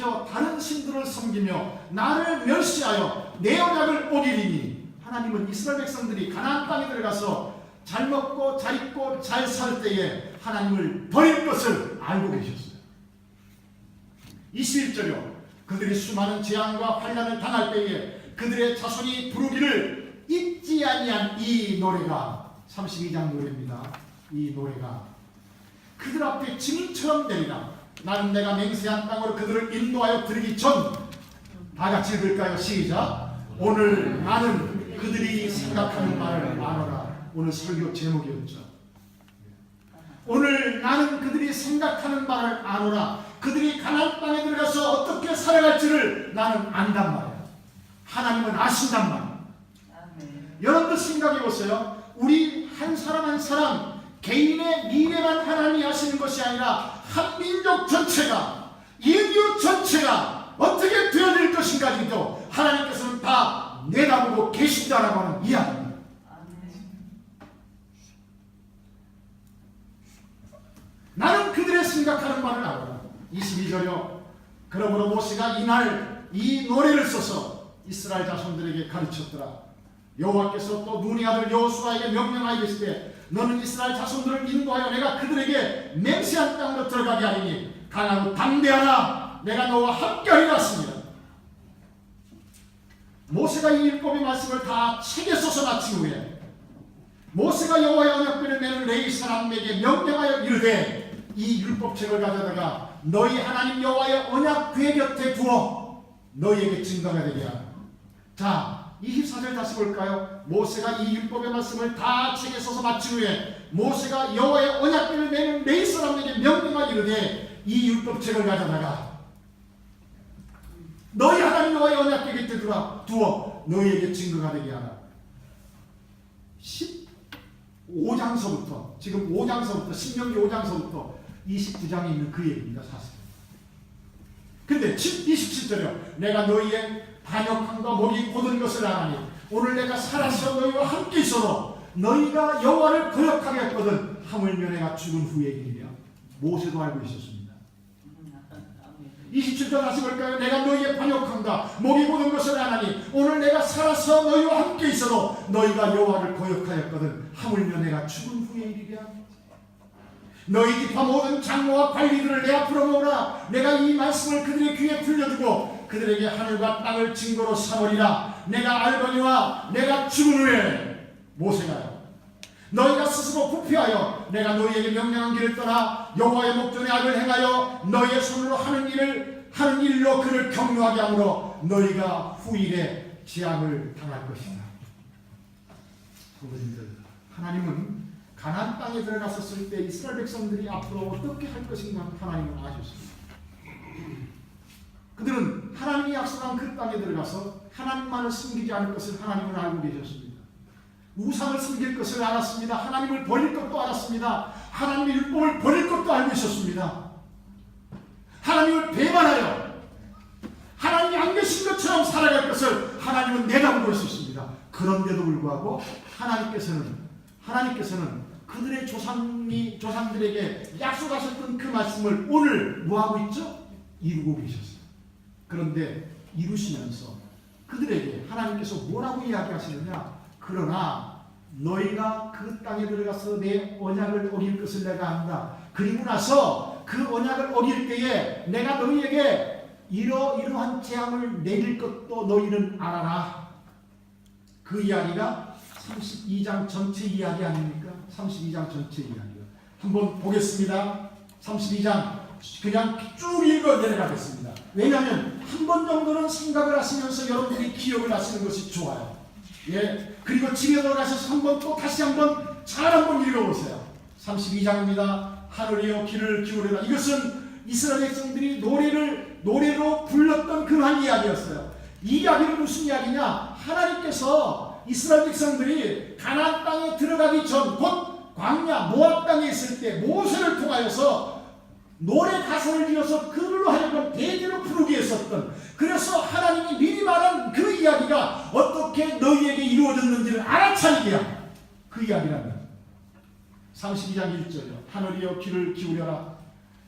돌이켜 다른 신들을 섬기며 나를 멸시하여 내 언약을 어기리니. 하나님은 이스라엘 백성들이 가나안 땅에 들어가서 잘 먹고 잘 입고 잘 살 때에 하나님을 버릴 것을 알고 계셨어요. 21절이요. 그들이 수많은 재앙과 환난을 당할 때에 그들의 자손이 부르기를 잊지 아니한 이 노래가 32장 노래입니다. 이 노래가 그들 앞에 증인처럼 되리라. 나는 내가 맹세한 땅으로 그들을 인도하여 드리기 전. 다 같이 읽을까요? 시작. 오늘 나는 그들이 생각하는 말을 알아라. 오늘 설교 제목이었죠. 오늘 나는 그들이 생각하는 말을 아노라. 그들이 가나안 땅에 들어가서 어떻게 살아갈지를 나는 안단 말이야. 하나님은 아신단 말이야. 여러분들 생각해 보세요. 우리 한 사람 한 사람 개인의 미래만 하나님이 아시는 것이 아니라 한 민족 전체가, 인류 전체가 어떻게 되어질 것인가지도 하나님께서는 다 내다보고 계신다라고 하는 이야기입니다. 나는 그들의 생각하는 말을 알아라. 22절이요. 그러므로 모세가 이날 이 노래를 써서 이스라엘 자손들에게 가르쳤더라. 여호와께서 또 눈의 아들 여호수아에게 명령하여 계시되 너는 이스라엘 자손들을 인도하여 내가 그들에게 맹세한 땅으로 들어가게 하리니 강하고 담대하라. 내가 너와 함께하리라 했습니다. 모세가 이 율법의 말씀을 다 책에 써서 마친 후에 모세가 여호와의 언약궤를 메는 레위 사람에게 명령하여 이르되 이 율법책을 가져다가 너희 하나님 여호와의 언약궤 곁에 두어 너희에게 증거가 되게 하라. 자, 24절 다시 볼까요? 모세가 이 율법의 말씀을 다 책에 써서 마친 후에 모세가 여호와의 언약궤를 메는 레위 사람에게 명령하여 이르되 이 율법책을 가져다가 너희 하나님 여호와의 언약궤 곁에 두어 너희에게 증거가 되게 하라. 15장서부터 지금 5장서부터 신명기 5장서부터 29장에 있는 그 얘기입니다. 사실. 근데 27절이요. 내가 너희의 반역함과 목이 곧은 것을 아나니 오늘 내가 살아서 너희와 함께 있어도 너희가 여호와를 거역하게 했거든 하물며 내가 죽은 후의 일이랴. 모세도 알고 있었습니다. 27절 다시 볼까요? 내가 너희의 반역함과 목이 곧은 것을 아나니 오늘 내가 살아서 너희와 함께 있어도 너희가 여호와를 거역하였거든 하물며 내가 죽은 후의 일이랴. 너희 기파 모든 장로와 관리들을 내 앞으로 모으라. 내가 이 말씀을 그들의 귀에 들려주고 그들에게 하늘과 땅을 증거로 삼으리라. 내가 알거니와 내가 죽은 후에 모세가요. 너희가 스스로 부패하여 내가 너희에게 명령한 길을 떠나 여호와의 목전에 악을 행하여 너희의 손으로 하는 일로 그를 경유하게 하므로 너희가 후일에 재앙을 당할 것이다. 성도님들, 하나님은 가나안 땅에 들어갔었을 때 이스라엘 백성들이 앞으로 어떻게 할 것인가 하나님은 아셨습니다. 그들은 하나님이 약속한 그 땅에 들어가서 하나님만을 섬기지 않을 것을 하나님은 알고 계셨습니다. 우상을 섬길 것을 알았습니다. 하나님을 버릴 것도 알았습니다. 하나님의 율법을 버릴 것도 알고 있었습니다. 하나님을 배반하여 하나님이 안 계신 것처럼 살아갈 것을 하나님은 내다보고 있었습니다. 그런데도 불구하고 하나님께서는 그들의 조상들에게 약속하셨던 그 말씀을 오늘 뭐하고 있죠? 이루고 계셨어요. 그런데 이루시면서 그들에게 하나님께서 뭐라고 이야기하시느냐? 그러나 너희가 그 땅에 들어가서 내 언약을 어길 것을 내가 안다. 그리고 나서 그 언약을 어길 때에 내가 너희에게 이러한 재앙을 내릴 것도 너희는 알아라. 그 이야기가 32장 전체 이야기 아닙니까? 32장 전체 이야기요. 한번 보겠습니다. 32장 그냥 쭉 읽어 내려가겠습니다. 왜냐하면 한 번 정도는 생각을 하시면서 여러분들이 기억을 하시는 것이 좋아요. 예, 그리고 집에 돌아가셔서 한번 또 다시 한번 잘 한번 읽어보세요. 32장입니다. 하늘이여 귀를 기울여라. 이것은 이스라엘 백성들이 노래로 불렀던 그러한 이야기였어요. 이 이야기는 무슨 이야기냐? 하나님께서 이스라엘 백성들이 가나안 땅에 들어가기 전 곧 광야 모압 땅에 있을 때 모세를 통하여서 노래 가사를 지어서 그들로 하여금 대대로 부르게 했었던, 그래서 하나님이 미리 말한 그 이야기가 어떻게 너희에게 이루어졌는지를 알아차리게 한 그 이야기랍니다. 32장 1절이요. 하늘이여 귀를 기울여라.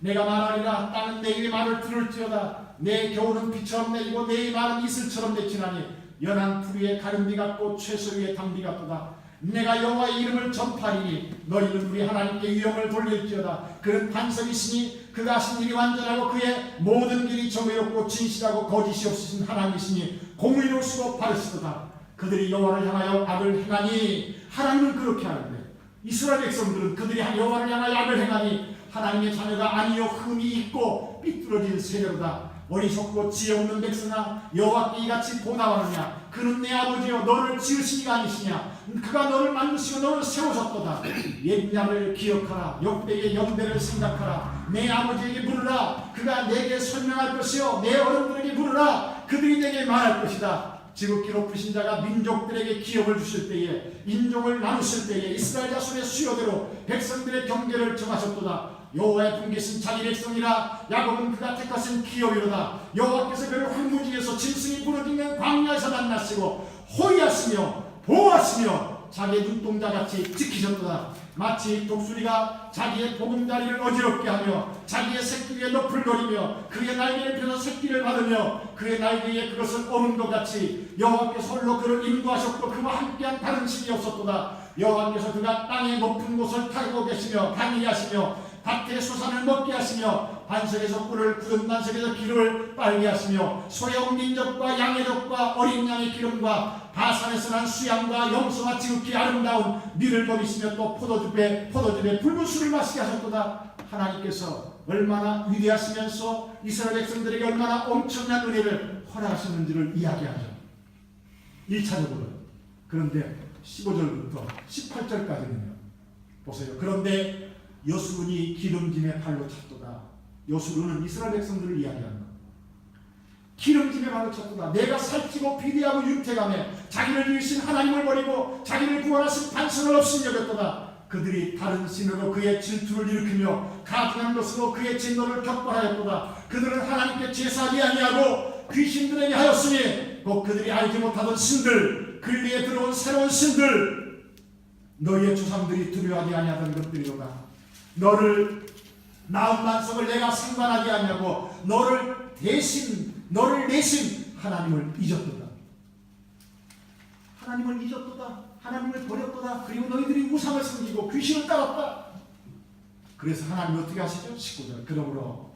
내가 말하리라. 땅은 내 입의 말을 들을지어다. 내 겨울은 비처럼 내리고 내 말은 이슬처럼 내치나니 연한 풀 위에 가른비 같고 채소 위에 당비 같도다. 내가 여호와의 이름을 전파하리니 너희는 우리 하나님께 위엄을 돌릴지어다. 그는 반석이시니 그가 하신 일이 완전하고 그의 모든 길이 정의롭고 진실하고 거짓이 없으신 하나님이시니 공의로우시고 바르시도다. 그들이 여호와를 향하여 악을 행하니 하나님은 그렇게 하는데 이스라엘 백성들은 그들이 여호와를 향하여 악을 행하니 하나님의 자녀가 아니요 흠이 있고 삐뚤어진 세대로다. 어리석고 지혜 없는 백성아, 여호와께 이같이 보답하느냐? 그는 내 아버지여 너를 지으신 이가 아니시냐? 그가 너를 만드시고 너를 세우셨도다. 옛날을 기억하라. 역대의 연대를 생각하라. 내 아버지에게 물으라. 그가 내게 설명할 것이요 내 어른들에게 물으라. 그들이 내게 말할 것이다. 지극히 높으신 자가 민족들에게 기업을 주실 때에 인종을 나누실 때에 이스라엘 자손의 수요대로 백성들의 경계를 정하셨도다. 여호와의 분깃은 자기 백성이라. 야곱은 그가 택하신 기업이로다. 여호와께서 그를 황무지에서 짐승이 부러지는 광야에서 만나시고 호위하시며 보호하시며 자기의 눈동자같이 지키셨도다. 마치 독수리가 자기의 보금자리를 어지럽게 하며 자기의 새끼 위에 너풀거리며 그의 날개를 펴서 새끼를 받으며 그의 날개에 그것을 오는 것 같이 여호와께서 홀로 그를 인도하셨고 그와 함께한 다른 신이 없었도다. 여호와께서 그가 땅의 높은 곳을 타고 계시며 방위하시며 밭의 소산을 먹게 하시며 반석에서 꿀을 굳은 반석에서 기름을 빨게 하시며 소의 옥민족과 양의 젖과 어린 양의 기름과 바산에서 난 수양과 염소와 지극히 아름다운 밀을 먹이시며 또 포도즙에 붉은 술을 마시게 하셨도다. 하나님께서 얼마나 위대하시면서 이스라엘 백성들에게 얼마나 엄청난 은혜를 허락하셨는지를 이야기하죠. 1차적으로. 그런데 15절부터 18절까지는요. 보세요. 그런데 여수룬이 기름짐의 발로 찼도다. 여수룬은 이스라엘 백성들을 이야기합니다. 기름짐의 발로 찼도다. 내가 살찌고 비대하고 윤택하며 자기를 이으신 하나님을 버리고 자기를 구원하신 반석을 없인 여겼도다. 그들이 다른 신으로 그의 질투를 일으키며 가증한 것으로 그의 진노를 격발하였도다. 그들은 하나님께 제사하지 아니하고 귀신들에게 하였으니 곧 그들이 알지 못하던 신들, 근리에 들어온 새로운 신들, 너희의 조상들이 두려워하지 아니하던 것들이로다. 너를 낳은 반석을 내가 상관하지 아니하고 너를 내신 하나님을 잊었도다. 하나님을 잊었도다. 하나님을 버렸도다. 그리고 너희들이 우상을 섬기고 귀신을 따랐다. 그래서 하나님이 어떻게 하시죠? 19절. 그러므로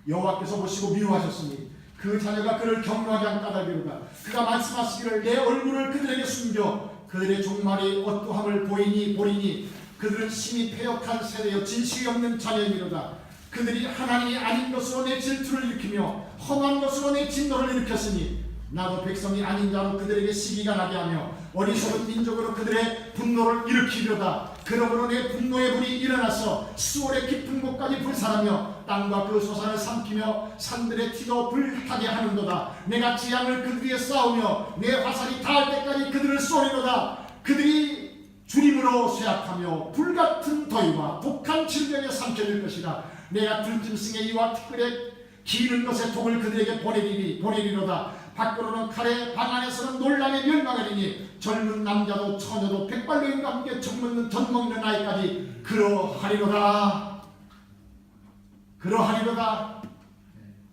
여호와께서 보시고 미워하셨으니 그 자녀가 그를 경노하게 한 까닭이로다. 그가 말씀하시기를 내 얼굴을 그들에게 숨겨 그들의 종말이 어떠함을 보리니 그들은 심히 패역한 세대여 진실이 없는 자녀이로다. 그들이 하나님이 아닌 것으로 내 질투를 일으키며 험한 것으로 내 진노를 일으켰으니 나도 백성이 아닌 자로 그들에게 시기가 나게 하며 어리석은 민족으로 그들의 분노를 일으키려다. 그러므로 내 분노의 불이 일어나서 수월의 깊은 곳까지 불살하며 땅과 그 소산을 삼키며 산들의 티도 불타게 하는도다. 내가 지향을 그들 위에 쌓으며 내 화살이 닿을 때까지 그들을 쏘리로다. 그들이 주림으로 쇠약하며 불같은 더위와 독한 질병에 삼켜질 것이라. 내가 들짐승의 이와 티끌에 기는 것의 독을 그들에게 보내리로다. 밖으로는 칼에 방 안에서는 논란에 멸망하리니 젊은 남자도 처녀도 백발노인과 함께 젖먹는 아이까지 그러하리로다.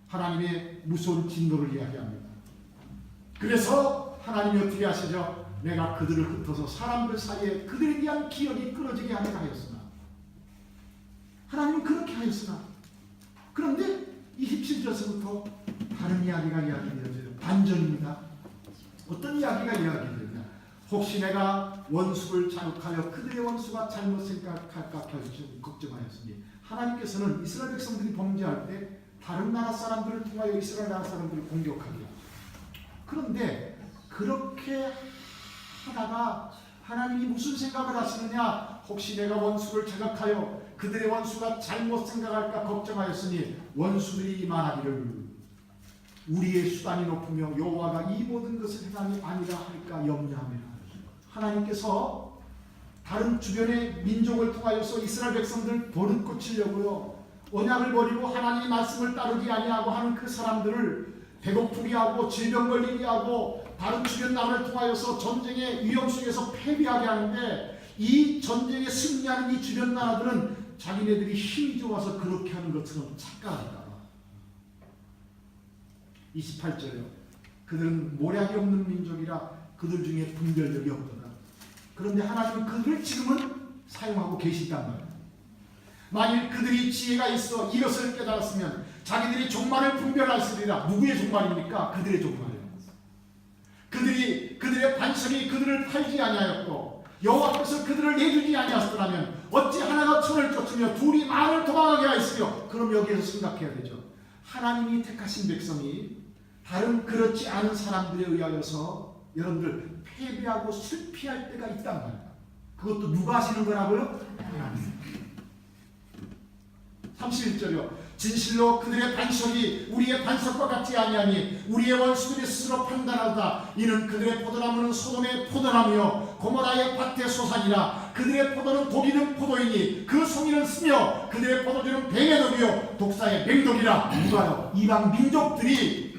하나님의 무서운 진노를 이야기합니다. 그래서 하나님이 어떻게 하시죠? 내가 그들을 흩어서 사람들 사이에 그들에 대한 기억이 끊어지게 하리라 하였으나, 하나님은 그렇게 하였으나, 그런데 27절에서부터 다른 이야기가 이야기되어져요. 반전입니다. 어떤 이야기가 이야기되느냐? 혹시 내가 원수를 자극하여 그들의 원수가 잘못 생각할까 걱정하였으니, 하나님께서는 이스라엘 백성들이 범죄할 때 다른 나라 사람들을 통하여 이스라엘 나라 사람들을 공격하기로. 그런데 그렇게 하다가 하나님이 무슨 생각을 하시느냐? 혹시 내가 원수를 자극하여 그들의 원수가 잘못 생각할까 걱정하였으니 원수들이 말하기를 우리의 수단이 높으며 여호와가 이 모든 것을 행함이 아니라 할까 염려하며, 하나님께서 다른 주변의 민족을 통하여서 이스라엘 백성들 버릇 고치려고요, 언약을 버리고 하나님의 말씀을 따르지 아니하고 하는 그 사람들을 배고프게 하고 질병 걸리게 하고 다른 주변 나라를 통하여서 전쟁의 위험 속에서 패배하게 하는데, 이 전쟁에 승리하는 이 주변 나라들은 자기네들이 힘이 좋아서 그렇게 하는 것처럼 착각할까 봐. 28절이요. 그들은 모략이 없는 민족이라 그들 중에 분별력이 없도다. 그런데 하나님은 그들을 지금은 사용하고 계시단 말이에요. 만일 그들이 지혜가 있어 이것을 깨달았으면 자기들이 종말을 분별하시리라. 누구의 종말입니까? 그들의 종말이에요. 그들의 반석이 그들을 팔지 아니하였고 여호와께서 그들을 내주지 아니하였더라면 어찌 하나가 천을 쫓으며 둘이 만을 도망하게 하였으며. 그럼 여기에서 생각해야 되죠. 하나님이 택하신 백성이 다른 그렇지 않은 사람들에 의하여서 여러분들 패배하고 실패할 때가 있단 말이에요. 그것도 누가 하시는 거라고요? 하나님. 31절이요. 진실로 그들의 반석이 우리의 반석과 같지 아니하니 우리의 원수들이 스스로 판단하다. 이는 그들의 포도나무는 소돔의 포도나무요 고모라의 밭의 소산이라. 그들의 포도는 독이 든 포도이니 그 송이는 쓰며 그들의 포도주는 뱀의 독이요 독사의 맹독이라. 누가요? 이방 민족들이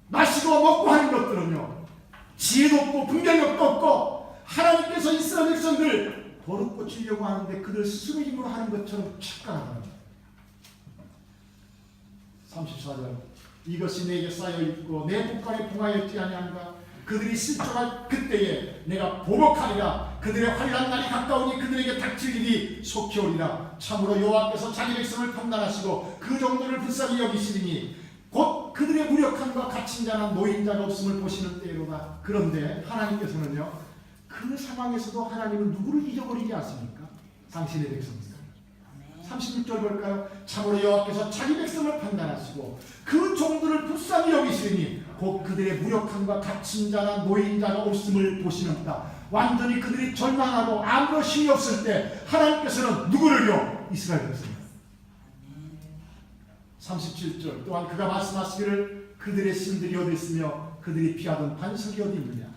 마시고 먹고 하는 것들은요 지혜도 없고 분별력도 없고 하나님께서 이스라엘 백성들 버릇 고치려고 하는데 그들 스스로 힘으로 하는 것처럼 착각하는 거예요. 34절. 이것이 내게 쌓여있고 내 복간에 봉하였지 아니한가. 그들이 실족할 그때에 내가 보복하리라. 그들의 환난 날이 가까우니 그들에게 닥칠 일이 속히 오리라. 참으로 여호와께서 자기 백성을 판단하시고 그 정도를 불쌍히 여기시리니 곧 그들의 무력함과 갇힌 자나 노인자가 없음을 보시는 때로다. 그런데 하나님께서는요 그 상황에서도 하나님은 누구를 잊어버리지 않습니까? 당신의 백성입니다. 36절 볼까요? 참으로 여호와께서 자기 백성을 판단하시고 그 종들을 불쌍히 여기시니 곧 그들의 무력함과 갇힌 자나 노인자가 없음을 보시는다. 완전히 그들이 절망하고 아무런 힘이 없을 때 하나님께서는 누구를요? 이스라엘 백성을. 37절 또한 그가 말씀하시기를 그들의 신들이 어디 있으며 그들이 피하던 반석이 어디 있느냐.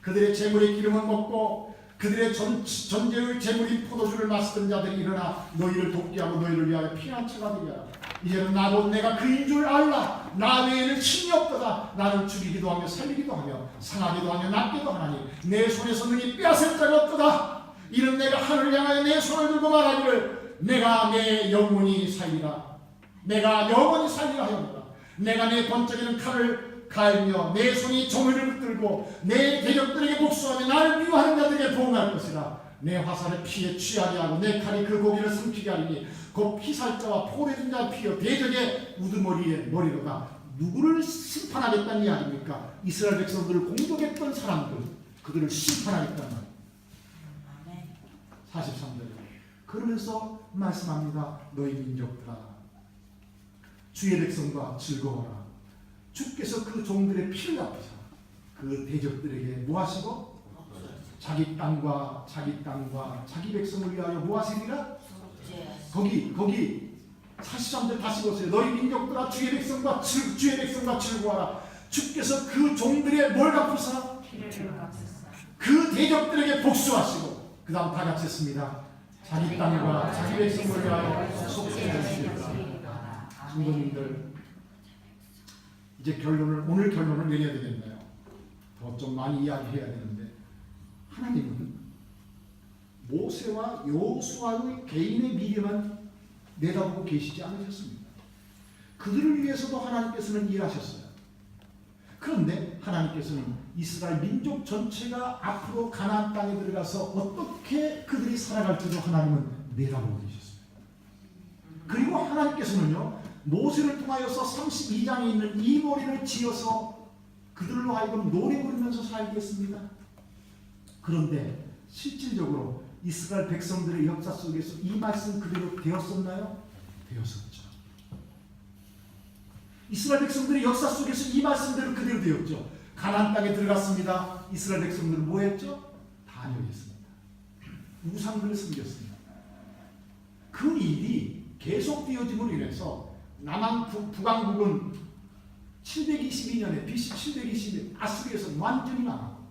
그들의 재물의 기름은 먹고 그들의 전제의 재물인 포도주를 마시던 자들이 일어나 너희를 돕게 하고 너희를 위하여 피한 처가 되게 하라. 이제는 나도 내가 그인 줄 알라. 나 외에는 신이 없도다. 나는 죽이기도 하며 살리기도 하며 상하기도 하며 낫기도 하나니 내 손에서 능히 빼앗을 자가 없도다. 이는 내가 하늘을 향하여 내 손을 들고 말하기를 내가 내 영혼이 살리라. 내가 영원히 살리라 하였노라. 내가 내 번쩍이는 칼을 갈며 내 손이 종을 붙들고 내 대적들에게 복수하며 나를 미워하는 자들에게 보응할 것이라. 내 화살의 피에 취하게 하고 내 칼이 그 고기를 삼키게 하리니 곧 피살자와 포례된 자의 피여 대적의 우두머리의 머리로다. 누구를 심판하겠다는 이야기입니까? 이스라엘 백성들을 공격했던 사람들, 그들을 심판하겠다는 말이에요. 43절. 그러면서 말씀합니다. 너희 민족들아 주의 백성과 즐거워라. 주께서 그 종들의 피를 갚으사 그 대적들에게 뭐하시고 자기 땅과 자기 백성을 위하여 뭐하시리라. 거기 43절 다시 보세요. 너희 민족들아 주의 백성과 즐거워라. 주께서 그 종들의 뭘 갚으사 그 대적들에게 복수하시고 그 다음 다 같이 했습니다. 자기 땅과 자기 백성을 위하여 속죄하시리라. 성도님들 이제 오늘 결론을 내려야 되겠나요? 더 좀 많이 이야기해야 되는데 하나님은 모세와 여호수아의 개인의 미래만 내다보고 계시지 않으셨습니다. 그들을 위해서도 하나님께서는 일하셨어요. 그런데 하나님께서는 이스라엘 민족 전체가 앞으로 가나안 땅에 들어가서 어떻게 그들이 살아갈지도 하나님은 내다보고 계셨어요. 그리고 하나님께서는요 모세를 통하여서 32장에 있는 이 노래를 지어서 그들로 하여금 노래 부르면서 살게 했습니다. 그런데 실질적으로 이스라엘 백성들의 역사 속에서 이 말씀 그대로 되었었나요? 되었었죠. 이스라엘 백성들의 역사 속에서 이 말씀대로 그대로 되었죠. 가나안 땅에 들어갔습니다. 이스라엘 백성들은 뭐 했죠? 반역했습니다. 우상들을 섬겼습니다. 그 일이 계속되어짐으로 인해서 북왕국은 722년에 BC 722년 아수리에서 완전히 망하고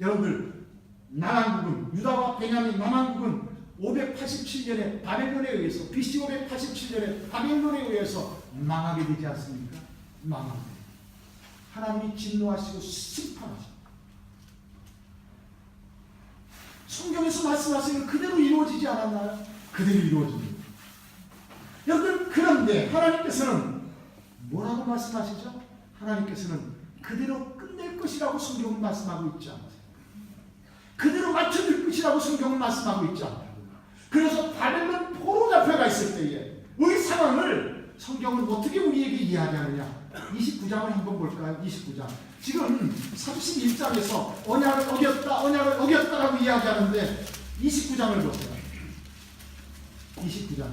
여러분들 남왕국은 유다와 베냐민 남왕국은 587년에 바벨론에 의해서 BC 587년에 바벨론에 의해서 망하게 되지 않습니까? 망하게 돼요. 하나님이 진노하시고 심판하시고 성경에서 말씀하시는 그대로 이루어지지 않았나요? 그대로 이루어집니다. 여러분 그런데 하나님께서는 뭐라고 말씀하시죠? 하나님께서는 그대로 끝낼 것이라고 성경은 말씀하고 있지 않으세요? 그대로 맞춰줄 것이라고 성경은 말씀하고 있지 않아요. 그래서 바벨론 포로 잡혀가 있을 때에 우리 상황을 성경은 어떻게 우리에게 이야기하느냐? 29장을 한번 볼까요? 29장. 지금 31장에서 언약을 어겼다라고 이야기하는데 29장을 보세요. 29장.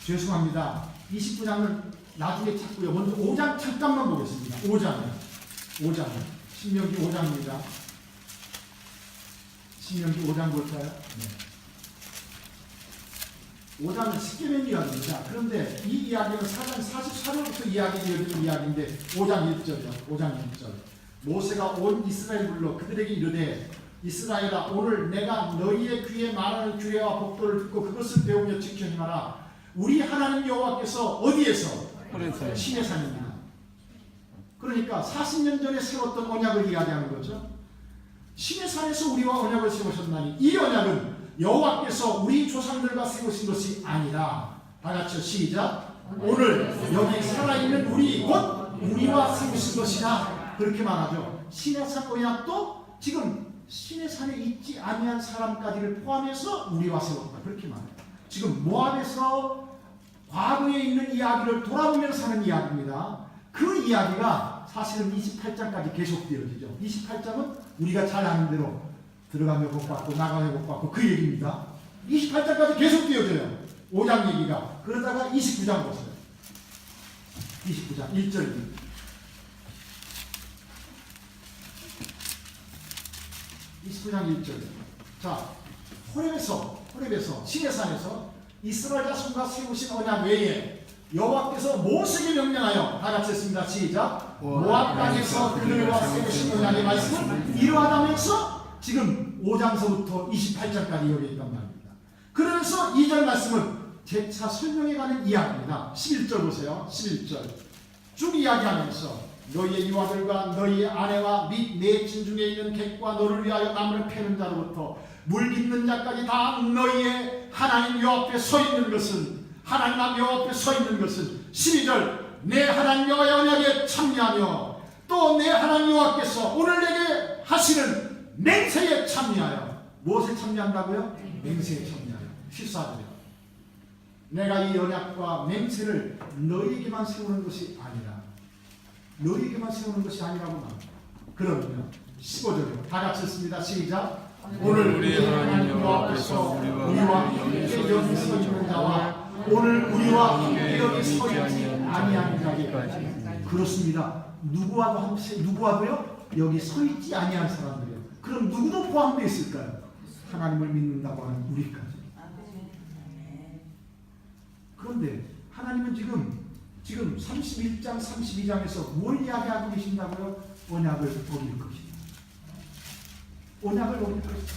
죄송합니다. 29장은 나중에 찾고요. 먼저 5장 잠깐만 보겠습니다. 5장. 신명기 5장입니다. 신명기 5장 볼까요? 네. 5장은 십계명 이야기입니다. 그런데 이 이야기는 4장 44절부터 이어지는 이야기인데 5장 1절이요. 5장 1절. 모세가 온 이스라엘 불러 그들에게 이르되 이스라엘아 오늘 내가 너희의 귀에 말하는 규례와 법도를 듣고 그것을 배우며 지켜 행하라. 우리 하나님 여호와께서 어디에서? 시내산입니다. 그러니까 40년 전에 세웠던 언약을 이야기하는 거죠. 시내산에서 우리와 언약을 세우셨나니 이 언약은 여호와께서 우리 조상들과 세우신 것이 아니라 다 같이 시작. 오늘 여기 살아있는 우리 곧 우리와 세우신 것이다. 그렇게 말하죠. 시내산 언약도 지금 시내산에 있지 아니한 사람까지를 포함해서 우리와 세웠다. 그렇게 말해요. 지금 모압에서 과거에 있는 이야기를 돌아보면서 하는 이야기입니다. 그 이야기가 사실은 28장까지 계속되어지죠. 28장은 우리가 잘 아는 대로 들어가며 복받고 나가며 복받고 그 얘기입니다. 28장까지 계속되어져요. 5장 얘기가. 그러다가 29장 보세요. 29장 1절입니다. 29장 1절. 자, 호렙에서 시내산에서 이스라엘 자손과 세우신 언약 외에 여호와께서 모세에게 명령하여 다 같이 했습니다. 시작. 모압 땅에서 그들과 세우신 언약의 말씀은 이러하다면서 지금 5장서부터 28장까지 여기 있단 말입니다. 그러면서 2절 말씀은 재차 설명해가는 이야기입니다. 11절 보세요. 11절 쭉 이야기하면서 너희의 유아들과 너희의 아내와 및 내 진중에 있는 객과 너를 위하여 나무를 패는 자로부터 물 빚는 자까지 다 너희의 하나님 여호와 앞에 서 있는 것은 하나님 여호와 앞에 서 있는 것은 12절 내 하나님 여호와의 언약에 참여하며 또 내 하나님 여호와께서 오늘 내게 하시는 맹세에 참여하여 무엇에 참여한다고요? 맹세에 참여하여 실수하더라. 내가 이 언약과 맹세를 너희에게만 세우는 것이 아니라 너희에게만 세우는 것이 아니라고 말합니다. 그러면 15절이요. 다 같이 했습니다. 시작. 오늘 우리 하나님 여호와께서 우리와 함께 여기 서 있는 자와 오늘 우리와 함께 여기 서 있지 아니한 자에게 그렇습니다. 누구와도요? 여기 서 있지 아니한 사람들이요. 그럼 누구도 포함되어 있을까요? 하나님을 믿는다고 하는 우리까지. 그런데 하나님은 지금 31장, 32장에서 뭘 이야기하고 계신다고요? 언약을 어길 것이다. 언약을 어길 것이다.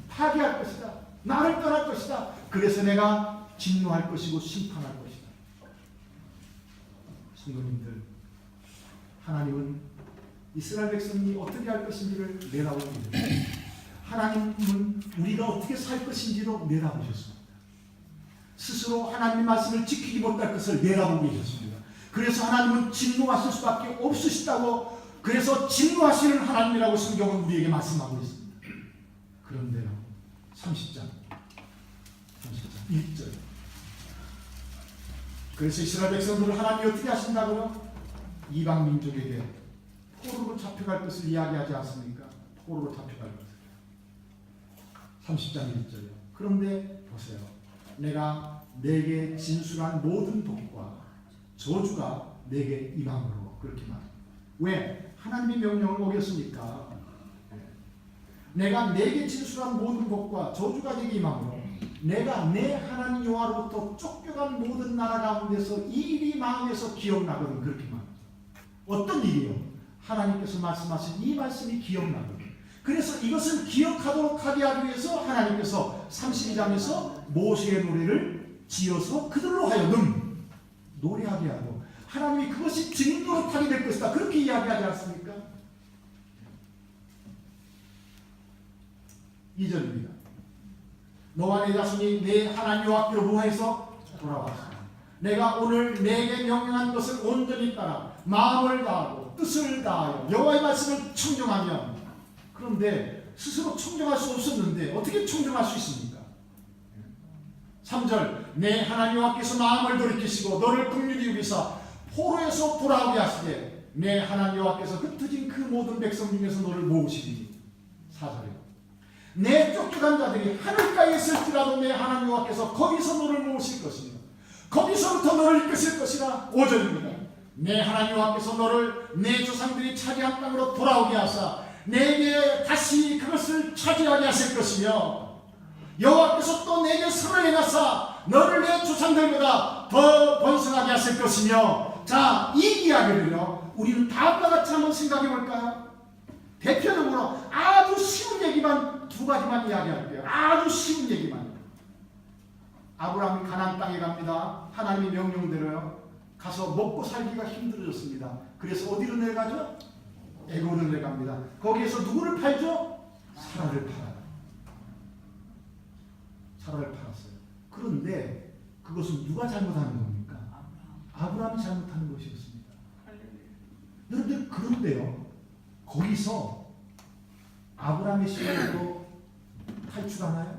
파괴할 것이다. 나를 떠날 것이다. 그래서 내가 진노할 것이고 심판할 것이다. 성도님들, 하나님은 이스라엘 백성이 어떻게 할 것인지를 내다보십니다. 하나님은 우리가 어떻게 살 것인지도 내다보셨습니다. 스스로 하나님의 말씀을 지키지 못할 것을 내다보고 계셨습니다. 그래서 하나님은 진노하실 수밖에 없으시다고, 그래서 진노하시는 하나님이라고 성경은 우리에게 말씀하고 있습니다. 그런데요, 30장 1절. 그래서 이스라엘 백성들을 하나님이 어떻게 하신다고요? 이방 민족에게 포로로 잡혀갈 것을 이야기하지 않습니까? 포로로 잡혀갈 것을. 30장 1절이요. 그런데 보세요. 내가 내게 진술한 모든 복과 저주가 내게 임함으로 그렇게 말합니다. 왜? 하나님의 명령을 어겼으니까. 내가 내게 진술한 모든 복과 저주가 내게 임함으로 내가 내 하나님 여호와로부터 쫓겨간 모든 나라 가운데서 이 일이 마음에서 기억나거든. 그렇게 말합니다. 어떤 일이요? 하나님께서 말씀하신 이 말씀이 기억나거든. 그래서 이것을 기억하도록 하게 하기 위해서 하나님께서 32장에서 모세의 노래를 지어서 그들로 하여금 노래하게 하고 하나님이 그것이 증인 노릇하게 될 것이다. 그렇게 이야기하지 않습니까? 2절입니다. 너와 내 자손이 내 하나님 여호와께로 노해서 돌아왔습니다. 내가 오늘 내게 명령한 것을 온전히 따라 마음을 다하고 뜻을 다하여 여호와의 말씀을 청정하면, 그런데 스스로 청정할 수 없었는데 어떻게 청정할 수 있습니까? 3절 내 하나님 여호와께서 마음을 돌이키시고 너를 긍휼히 여기사 포로에서 돌아오게 하시되 내 하나님 여호와께서 흩어진 그 모든 백성 중에서 너를 모으시니. 4절에 내 쫓겨간 자들이 하늘가에 있을지라도 내 하나님 여호와께서 거기서 너를 모으실 것이며 거기서부터 너를 이끄실 것이라. 5절입니다. 내 하나님 여호와께서 너를 내 조상들이 차지한 땅으로 돌아오게 하사 내게 다시 그것을 차지하게 하실 것이며 여호와께서 또 내게 선을 행하사 너를 내 조상들보다 더 번성하게 하실 것이며. 자, 이 이야기를요 우리는 다음과 같이 한번 생각해 볼까요? 대표적으로 아주 쉬운 얘기만 두 가지만 이야기할게요. 아주 쉬운 얘기만. 아브라함이 가나안 땅에 갑니다. 하나님의 명령대로요. 가서 먹고 살기가 힘들어졌습니다. 그래서 어디로 내려가죠? 애굽으로 내려갑니다. 거기에서 누구를 팔죠? 사라를 팔아요. 사라를 팔았어요. 그런데 그것은 누가 잘못하는 겁니까? 아브라함이 잘못하는 것이었습니다. 여러분들, 그런데요 거기서 아브라함의 신뢰로 탈출하나요?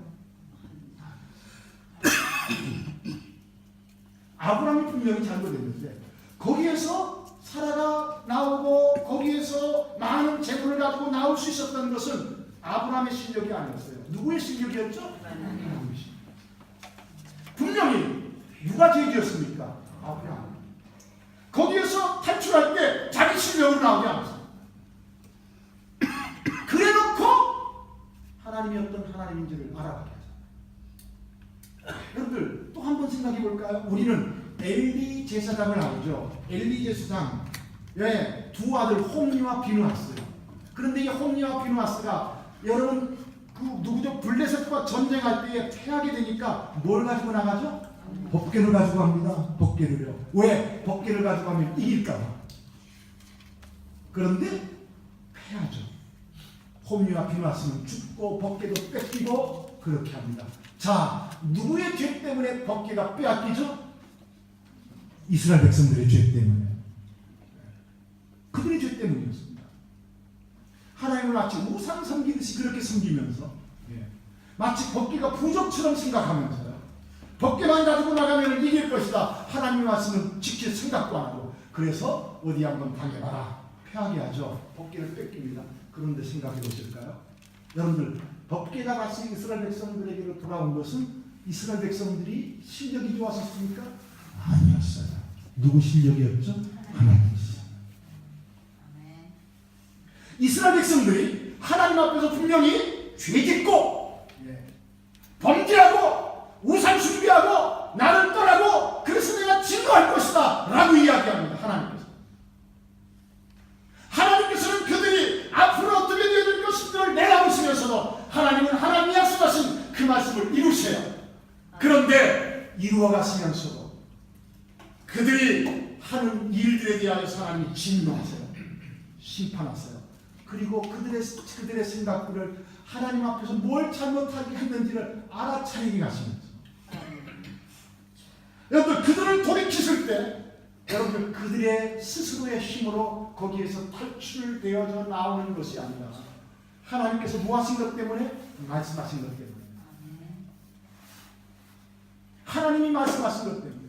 아브라함이 분명히 잘못했는데 거기에서 사라가 나오고 거기에서 많은 재물을 가지고 나올 수 있었던 것은 아브라함의 실력이 아니었어요. 누구의 실력이었죠? 하나님의 실력. 분명히 누가 죄지었습니까? 아브라함. 거기에서 탈출할 때 자기 실력으로 나오지 않았어요. 그래놓고 하나님이 어떤 하나님인지를 알아가게 하잖아요. 여러분들 또 한 번 생각해 볼까요? 우리는 엘리 제사장을 알죠. 엘리 제사장 두 아들 홈리와 비누아스. 그런데 이 홈리와 비누아스가 여러분 그 누구죠? 블레셋과 전쟁할 때에 패하게 되니까 뭘 가지고 나가죠? 법궤를 가지고 갑니다. 법궤를요. 왜? 법궤를 가지고 가면 이길까 봐. 그런데 패하죠. 홈리와 비누아스는 죽고 법궤도 뺏기고 그렇게 합니다. 자, 누구의 죄 때문에 법궤가 빼앗기죠? 이스라엘 백성들의 죄 때문에. 그들의 죄 때문이었습니다. 하나님을 마치 우상 섬기듯이 그렇게 섬기면서 마치 법궤가 부족처럼 생각하면서요. 법궤만 가지고 나가면 이길 것이다. 하나님의 말씀은 지킬 생각도 안 하고, 그래서 어디 한번 당해봐라. 패하게 하죠. 법궤를 뺏깁니다. 그런데 생각해 보실까요? 여러분들, 법궤가 다시 이스라엘 백성들에게로 돌아온 것은 이스라엘 백성들이 실력이 좋았었습니까? 아니었어요. 누구 실력이었죠? 하나님이었어요. 이스라엘 백성들이 하나님 앞에서 분명히 죄짓고 범죄하고 우상 숭배하고 나를 떠나고 그래서 내가 진노할 것이다 라고 이야기합니다. 하나님께서는 그들이 앞으로 어떻게 되어야 될 것인지를 내다보시면서도 하나님은 하나님이 약속하신 그 말씀을 이루세요. 그런데 이루어 가시면서도 그들이 하는 일들에 대하여서 하나님이 진노하세요. 심판하세요. 그리고 그들의 생각들을 하나님 앞에서 뭘 잘못하게 했는지를 알아차리게 하시면서 여러분들, 그들을 돌이키실 때 여러분들 그들의 스스로의 힘으로 거기에서 탈출되어져 나오는 것이 아니라 하나님께서 뭐 하신 것 때문에? 말씀하신 것 때문에. 하나님이 말씀하신 것 때문에.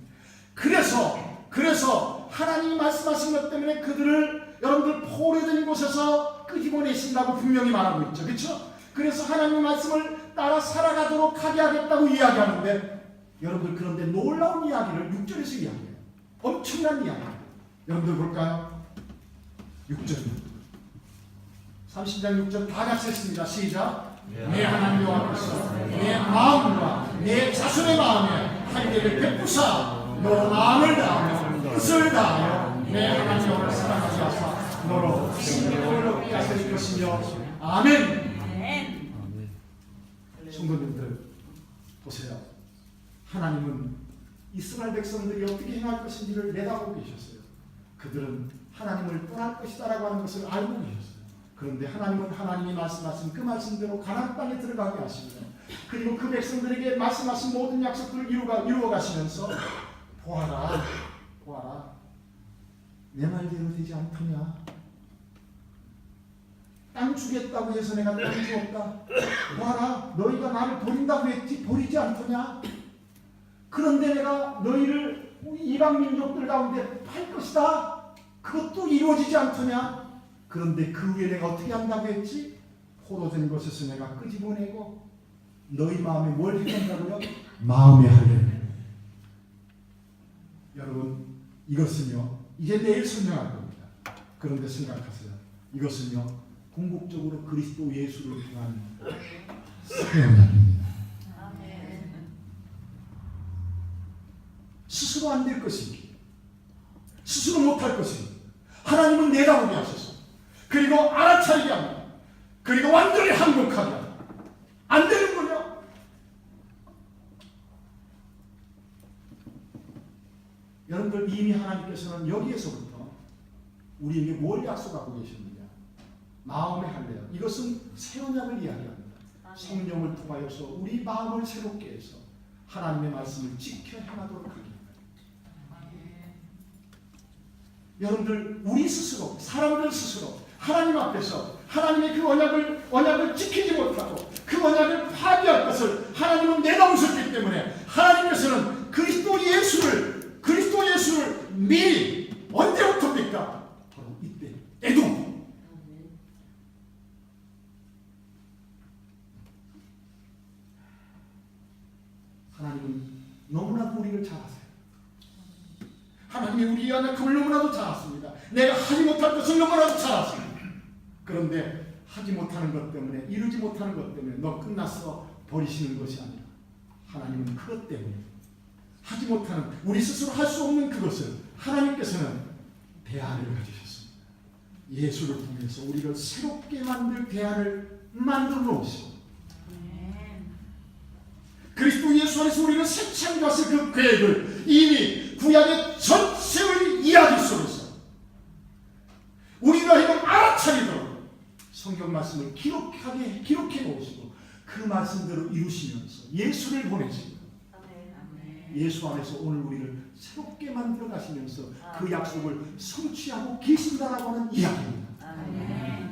그래서 하나님이 말씀하신 것 때문에 그들을 여러분들 포로된 곳에서 끄집어내신다고 분명히 말하고 있죠. 그렇죠? 그래서 하나님의 말씀을 따라 살아가도록 하게 하겠다고 이야기하는데 여러분들, 그런데 놀라운 이야기를 6절에서 이야기해요. 엄청난 이야기. 여러분들 볼까요? 6절입니다. 30장 6절 다 같이 했습니다. 시작. 내 하나님 여호와께서 내 마음과 내 자손의 마음에 한계를 베푸사 너로 마음을 다하며 뜻을 다하여 내 하나님 여호와를 사랑하게 하사 너로 생명을 얻게 하실 것이며. 아멘. 성도님들 보세요. 하나님은 이스라엘 백성들이 어떻게 행할 것인지를 내다보고 계셨어요. 그들은 하나님을 떠날 것이다 라고 하는 것을 알고 계셨어요. 그런데 하나님은 하나님이 말씀하신 그 말씀대로 가나안 땅에 들어가게 하시며, 그리고 그 백성들에게 말씀하신 모든 약속들을 이루어 가시면서 보아라, 보아라. 내 말대로 되지 않더냐. 땅 주겠다고 해서 내가 땅 주었다. 보아라, 너희가 나를 버린다고 했지 버리지 않더냐. 그런데 내가 너희를 이방 민족들 가운데 팔 것이다. 그것도 이루어지지 않더냐. 그런데 그 후에 내가 어떻게 한다고 했지? 포로된 것에서 내가 끄집어내고 너희 마음에 뭘 해준다고요? 마음에 할례. 여러분, 이것은요 이제 내일 설명할 겁니다. 그런데 생각하세요. 이것은요 궁극적으로 그리스도 예수를 통한 새 언약입니다. 스스로 안 될 것입니다. 스스로 못할 것입니다. 하나님은 내다보게 하셔서 그리고 알아차리게 합니다. 그리고 완전히 항복하게 합니다. 안 되는군요. 여러분들 이미 하나님께서는 여기에서부터 우리에게 뭘 약속하고 계십니까? 마음의 할례요. 이것은 새 언약을 이야기합니다. 성령을 통하여서 우리 마음을 새롭게 해서 하나님의 말씀을 지켜 행하도록 하게 합니다. 여러분들 우리 스스로 사람들 스스로 하나님 앞에서 하나님의 그 언약을 지키지 못하고 그 언약을 파괴할 것을 하나님은 내다보셨기 때문에 하나님께서는 그리스도 예수를 미리 언제부터입니까? 바로 이때 애동. 하나님은 너무나도 우리를 잘 아세요. 하나님이 우리의 연약함을 너무나도 잘 아십니다. 내가 하지 못할 것을 너무나도 잘 아십니다. 그런데 하지 못하는 것 때문에 이루지 못하는 것 때문에 너 끝났어 버리시는 것이 아니라 하나님은 그것 때문에 하지 못하는 우리 스스로 할 수 없는 그것을 하나님께서는 대안을 가지셨습니다. 예수를 통해서 우리를 새롭게 만들 대안을 만들어 놓으시고 그리스도 예수 안에서 우리를 새 창조하실 그 계획을 이미 구약의 전체의 이야기 속에서 우리가 하여금 알아차리도록 성경 말씀을 기록해 놓으시고 그 말씀대로 이루시면서 예수를 보내시고 예수 안에서 오늘 우리를 새롭게 만들어 가시면서 그 약속을 성취하고 계신다라고 하는 이야기입니다.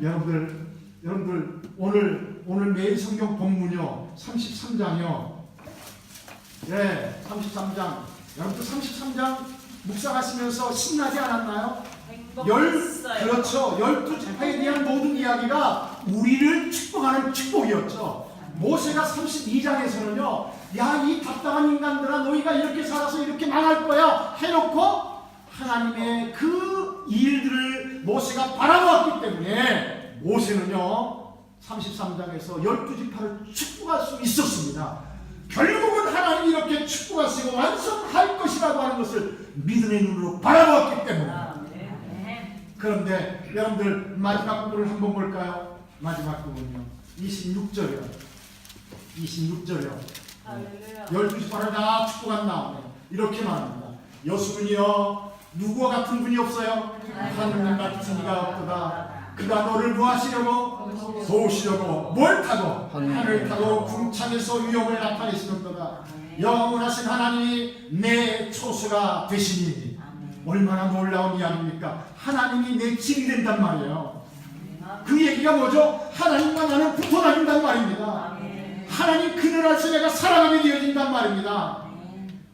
여러분들 오늘 매일 성경 본문요 33장이요. 네, 33장. 여러분들 33장 묵상하시면서 신나지 않았나요? 그렇죠. 12지파에 대한 모든 이야기가 우리를 축복하는 축복이었죠. 모세가 32장에서는요. 야, 이 답답한 인간들아 너희가 이렇게 살아서 이렇게 망할 거야 해놓고 하나님의 그 일들을 모세가 바라보았기 때문에 모세는요 33장에서 12지파를 축복할 수 있었습니다. 결국은 하나님이 이렇게 축복하시고 완성할 것이라고 하는 것을 믿음의 눈으로 바라보았기 때문에. 그런데 여러분들 마지막 부분을 한번 볼까요? 마지막 부분요 26절이요 12지파를 다 축복한 다음에 이렇게 말합니다. 여수군이여 누구와 같은 분이 없어요? 하느님 같은 이가 없도다. 그가 너를 뭐 하시려고? 도우시려고 뭘 타고? 하늘 타고 궁창에서 위협을 나타내시는도다. 영원하신 하나님이 내 초소가 되시니 얼마나 놀라운 이야기입니까? 하나님이 내 집이 된단 말이에요. 그 얘기가 뭐죠? 하나님과 나는 붙어 다닌단 말입니다. 하나님 그늘 아래서 내가 살아가게 되어진단 말입니다.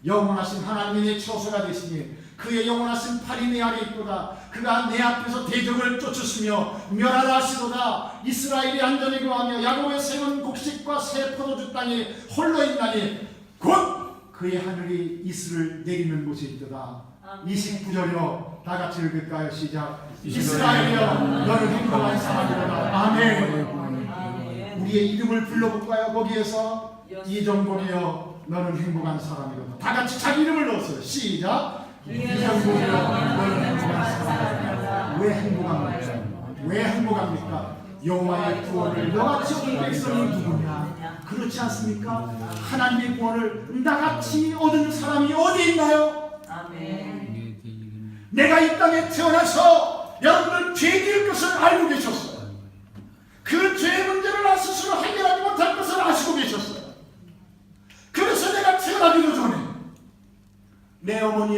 영원하신 하나님이 내 처소가 되시니 그의 영원하신 팔이 내 아래 있도다. 그가 내 앞에서 대적을 쫓으시며 멸하라 하시도다. 이스라엘이 안전히 거하며 야곱의 세운 곡식과 새 포도주 땅이 홀로 있나니 곧 그의 하늘이 이슬을 내리는 곳이 있도다. 29절이요 다 같이 읽을까요? 시작. 이스라엘이여 너는 행복한 사람이로다. 아멘. 우리의 이름을 불러볼까요? 거기에서 이정곤이여 너는 행복한 사람이로다. 다 같이 자기 이름을 넣었어요. 시작. 이정곤이여 너는 행복한 사람이로다. 왜 행복합니까? 왜 행복합니까? 여호와의 구원을 너같이 얻은 백성이 누구냐? 그렇지 않습니까? 하나님의 구원을 나같이 얻은 사람이 어디 있나요? 아멘. 내가 이 땅에 태어나서 여러분들 죄 지을 것을 알고 계셨어요. 그 죄 문제를 나 스스로 해결하지 못할 것을 아시고 계셨어요. 그래서 내가 태어나기도 전에 내 어머니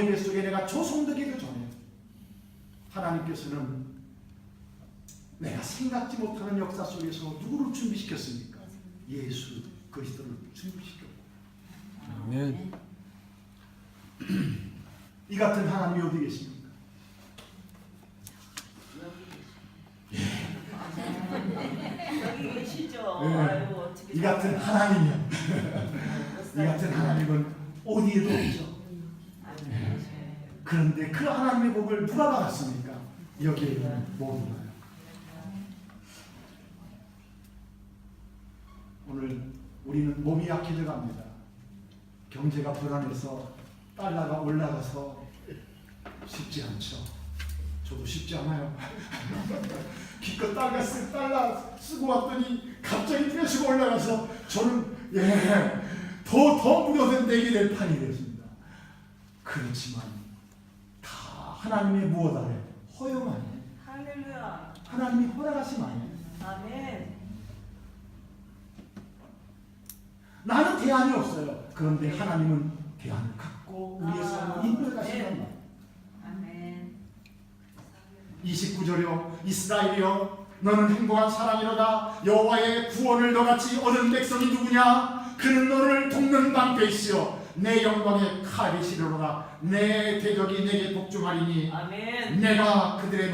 소송되기도 전에 하나님께서는 내가 생각지 못하는 역사 속에서 누구를 준비시켰습니까? 예수 그리스도를 준비시켰고. 아멘. 이 같은 하나님이 어디 계십니까? 여기 계시죠. 네. 아이고, 어떻게 이 같은 하나님이요. 이 같은 하나님은 어디에도 없죠. 그런데 그 하나님의 복을 누가 받았습니까? 여기에 있는 모두가요. 오늘 우리는 몸이 약해져 갑니다. 경제가 불안해서 달러가 올라가서 쉽지 않죠. 저도 쉽지 않아요. 기껏 달러 쓰고 왔더니 갑자기 뼈시고 올라가서 저는 더 무료된 내게 될 판이 됐습니다. 그렇지만 다 하나님의 무엇 아래? 허용 아래. 할렐루야. 하나님이 허락하심 아래. 아멘. 나는 대안이 없어요. 그런데 하나님은 대안을 갖고 우리의 삶을 인도해 가신단 말이에요. 아멘. 29절이요 이스라엘이여 너는 행복한 사람이로다. 여호와의 구원을 너같이 얻은 백성이 누구냐? 그는 너를 돕는 방패이시여 내 영광의 칼이시로다. 내 대적이 내게 복종하리니 아멘. 내가 그들의